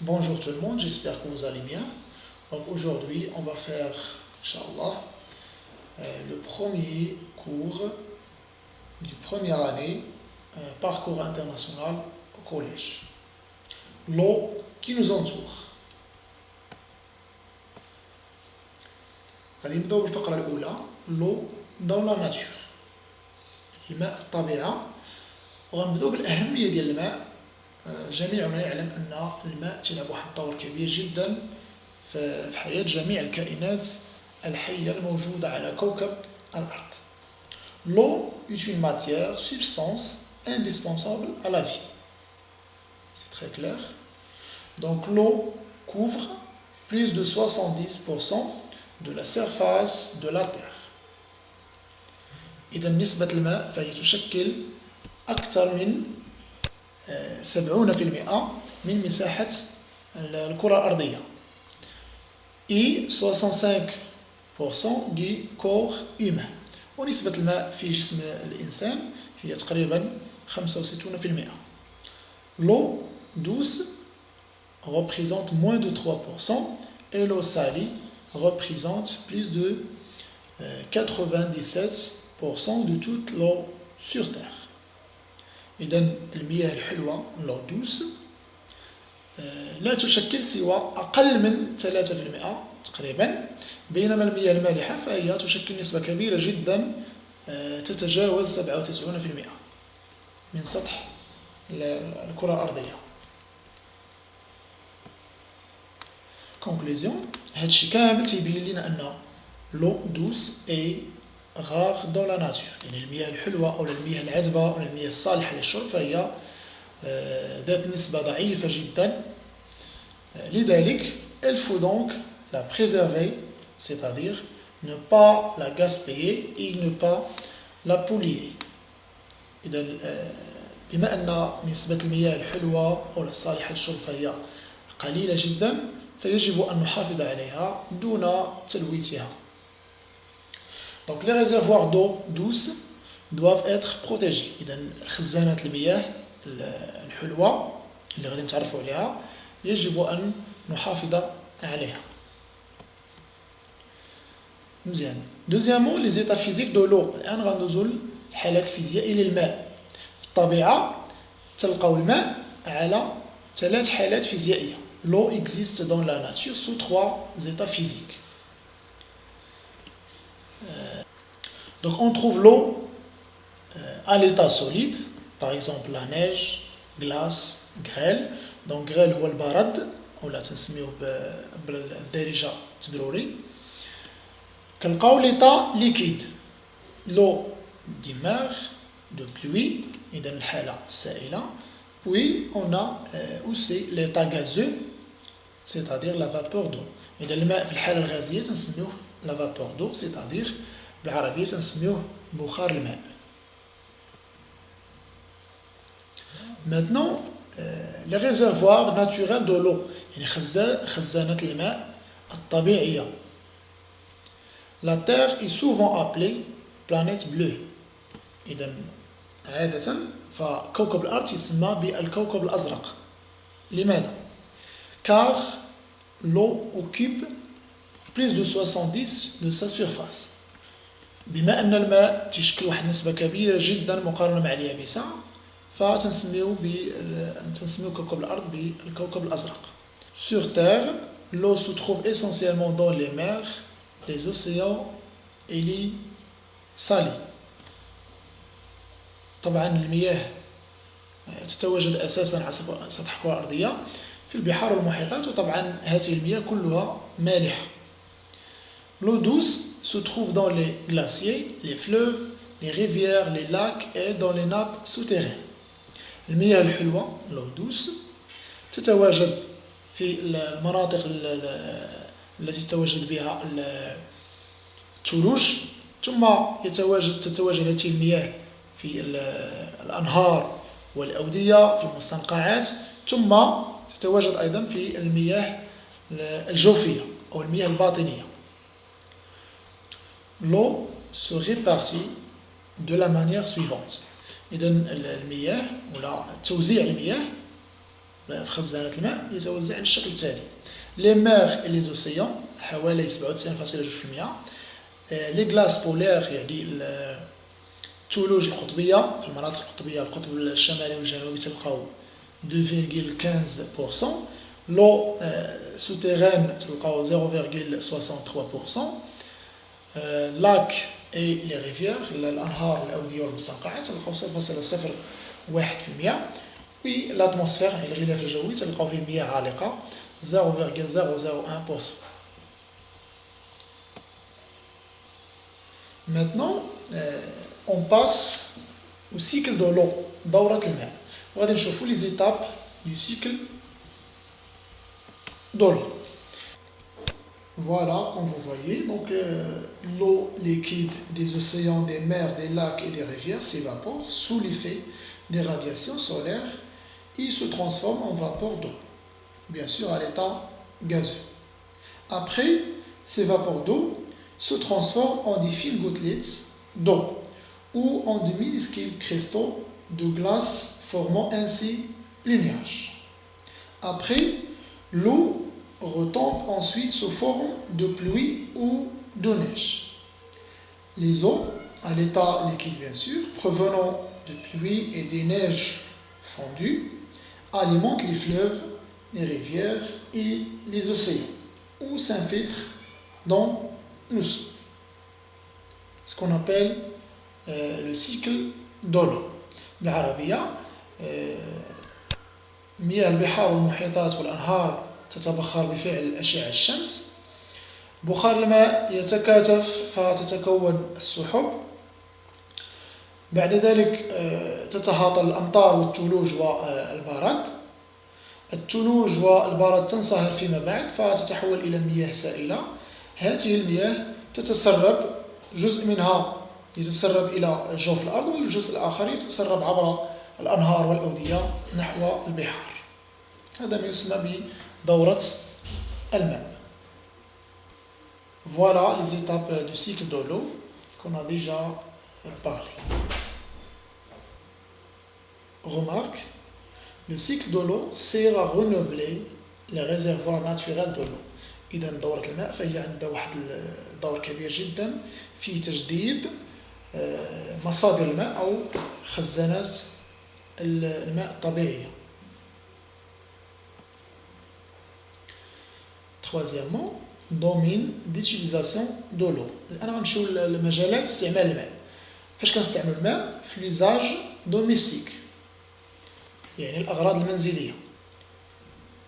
Bonjour tout le monde, j'espère que vous allez bien. Donc aujourd'hui, on va faire, Inch'Allah, le premier cours du première année, parcours international au collège. L'eau qui nous entoure. غادي نبداو بالفقرة الأولى l'eau dans la nature. الماء في الطبيعة وغنبداو بالأهمية ديال الماء. جميعنا يعلم أن الماء تلعب واحد الدور كبير جدا في حياة جميع الكائنات الحية الموجودة على كوكب الأرض. L'eau est une matière, substance indispensable à la vie. C'est très clair. Donc l'eau couvre plus de 70% de la surface de la Terre. إذا نسبة الماء فهي تشكل أكثر من 70% من مساحة الكرة الأرضية et 65% du corps humain. ونسبة الماء في جسم الإنسان هي تقريبا 65%. L'eau douce représente moins de 3% et l'eau salée représente plus de 97% de toute l'eau sur Terre. إذن المياه الحلوة l'eau douce لا تشكل سوى أقل من 3% تقريبا، بينما المياه المالحة فهي تشكل نسبة كبيرة جدا تتجاوز 97% من سطح الكرة الأرضية. Conclusion، هادشي كامل تيبين لنا أن l'eau douce est rare dans la nature. يعني المياه الحلوة أو المياه العذبة أو المياه الصالحة للشرب فهي ذات نسبة ضعيفة جدا. لذلك il faut donc la préserver, c'est-à-dire ne pas la gaspiller et ne pas la polluer. إذا بما أن نسبة المياه الحلوة أو الصالحة للشرب فهي قليلة جدا فيجب أن نحافظ عليها دون تلويثها. Donc les réservoirs d'eau douce doivent être protégés. إذا خزانات المياه الحلوة اللي غادي نتعرفوا عليها يجب أن نحافظ عليها. مزيان. Deuxièmement, les états physiques de l'eau. الآن غندوزو الحالات الفيزيائية للماء. في الطبيعة تلقاو الماء على 3 حالات فيزيائية. L'eau existe dans la nature sous 3 états physiques. Donc on trouve l'eau à l'état solide, par exemple la neige, glace, grêle. Donc grêle هو البرد ولا تنسميوه بالدارجة التبروري. كنلقاو l'état liquide, l'eau de mer, de pluie, إذا الحالة السائلة. Puis on a aussi l'état gazeux, c'est-à-dire la vapeur d'eau. إذا الماء في الحالة الغازية تنسميوه la vapeur d'eau, c'est-à-dire بالعربية تنسميوه بخار الماء. Maintenant, les réservoirs naturels de l'eau, يعني خزانات الماء الطبيعية. La Terre est souvent appelée planète bleue. إذا عادة فكوكب الأرض يسمى بالكوكب الأزرق. لماذا؟ Car l'eau occupe plus de 70 de sa surface. بما أن الماء تشكل واحد النسبة كبيرة جدا مقارنة مع اليابسة فتنسميو كوكب الأرض بالكوكب الأزرق. Sur Terre, l'eau se trouve essentiellement dans les mers, les océans et les salés. طبعا المياه تتواجد أساسا على سطح الكرة الأرضية في البحار والمحيطات، وطبعا هذه المياه كلها مالحة. L'eau douce se trouve dans les glaciers, les fleuves, les rivières, les lacs et dans les nappes souterraines. المياه الحلوة l'eau douce تتواجد في المناطق التي تتواجد بها الثلوج، ثم تتواجد هذه المياه في الأنهار والأودية في المستنقعات، ثم تتواجد أيضا في المياه الجوفية أو المياه الباطنية. L'eau se répartit de la manière suivante. إذن المياه ولا توزيع المياه في خزانات الماء يتوزع على الشكل التالي: لي مير لي زوسيون حوالي 97.2%، لي غلاس بولير يعني الثلوج القطبية في المناطق القطبية القطب الشمالي والجنوبي تلقاو 2,15%، لو سوتيرين تلقاو 0,63%، لاك اي لي ريفيير الانهار والاوديه والمستنقعات تلقاو 0.01%، و لاتموسفير يعني الغلاف الجوي تلقاو فيه مياه عالقه 0,001%. Maintenant, on passe au cycle de l'eau, دورة الماء. وغادي نشوفوا les étapes du cycle de l'eau. Voilà, comme vous voyez, donc l'eau liquide des océans, des mers, des lacs et des rivières s'évapore sous l'effet des radiations solaires et se transforme en vapeur d'eau, bien sûr à l'état gazeux. Après, ces vapeurs d'eau se transforment en des fines gouttelettes d'eau ou en de minuscules cristaux de glace formant ainsi les nuages. Après, l'eau retombe ensuite sous forme de pluie ou de neige. Les eaux, à l'état liquide bien sûr, provenant de pluie et des neiges fondues, alimentent les fleuves, les rivières et les océans, ou s'infiltrent dans le sol. Ce qu'on appelle le cycle de l'eau. بالعربية مياه البحار والمحيطات والأنهار تتبخر بفعل أشعة الشمس. بخار الماء يتكاثف فتتكون السحب. بعد ذلك تتهاطل الأمطار والثلوج والبرد. الثلوج والبرد تنصهر فيما بعد فتتحول إلى مياه سائلة. هذه المياه تتسرب، جزء منها يتسرب إلى جوف الأرض والجزء الآخر يتسرب عبر الأنهار والأودية نحو البحار. هذا ما يسمى بدورة الماء. Voilà les étapes du cycle de l'eau qu'on a déjà parlé. Remarque, le cycle de l'eau sert à renouveler les réservoirs naturels de l'eau. إذا دورة الماء فهي عندها واحد الدور كبير جدا في تجديد مصادر الماء أو خزانات الماء الطبيعية. Troisièmement, domaine d'utilisation de l'eau. الآن غنمشيو لمجالات استعمال الماء. فاش كنستعمل الماء في ليزاج دوميستيك يعني الأغراض المنزلية.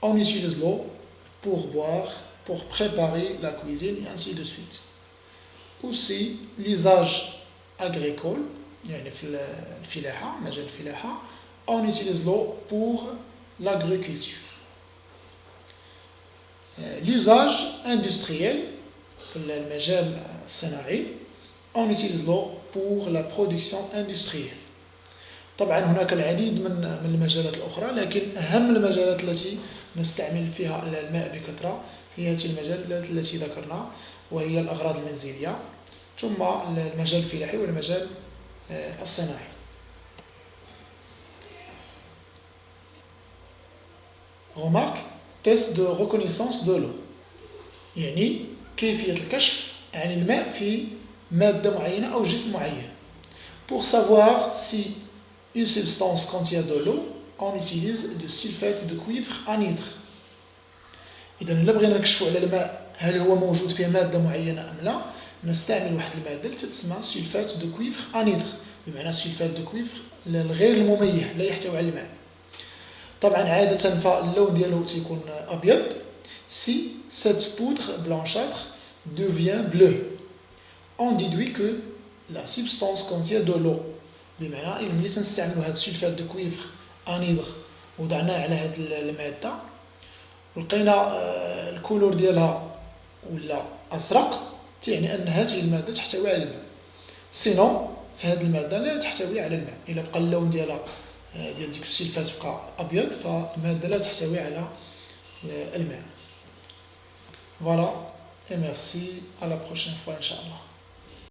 On utilise l'eau pour boire, pour préparer la cuisine et ainsi de suite. Aussi l'usage agricole يعني في الفلاحة مجال الفلاحة. On utilise l'eau pour l'agriculture. L'usage industriel في المجال الصناعي. On utilise l'eau pour la production industrielle. طبعا هناك العديد من المجالات الأخرى، لكن أهم المجالات التي نستعمل فيها الماء بكثرة هي هذه المجالات التي ذكرنا، وهي الأغراض المنزلية ثم المجال الفلاحي والمجال الصناعي. Remarque, test de reconnaissance de l'eau يعني كيفية الكشف عن الماء في مادة معينة أو جسم معين. Pour savoir si une substance contient de l'eau, on utilise du sulfate de cuivre anhydre. إذا إلا بغينا نكشفوا على الماء هل هو موجود فيه مادة معينة أم لا، نستعمل واحد المادة اللي تسمى سلفات دو كويفر انيدر، بمعنى سلفات دو كويفر الغير المميح لا يحتوي على الماء. طبعا عادة فاللون ديالو تيكون أبيض. Si cette poudre blanchâtre devient bleue, on déduit que la substance contient de l'eau. بمعنى ملي تنستعملوا هاد السلفات دو كويفر انيدر وضعناه على هاد المادة ولقينا الكولور ديالها ولا أزرق، تعني أن هذه المادة تحتوي على الماء. سينون فهذه المادة لا تحتوي على الماء. إلا بقى اللون ديال ديك السلفات بقى أبيض فالمادة لا تحتوي على الماء. Voilà et merci, à la prochaine fois إن شاء الله.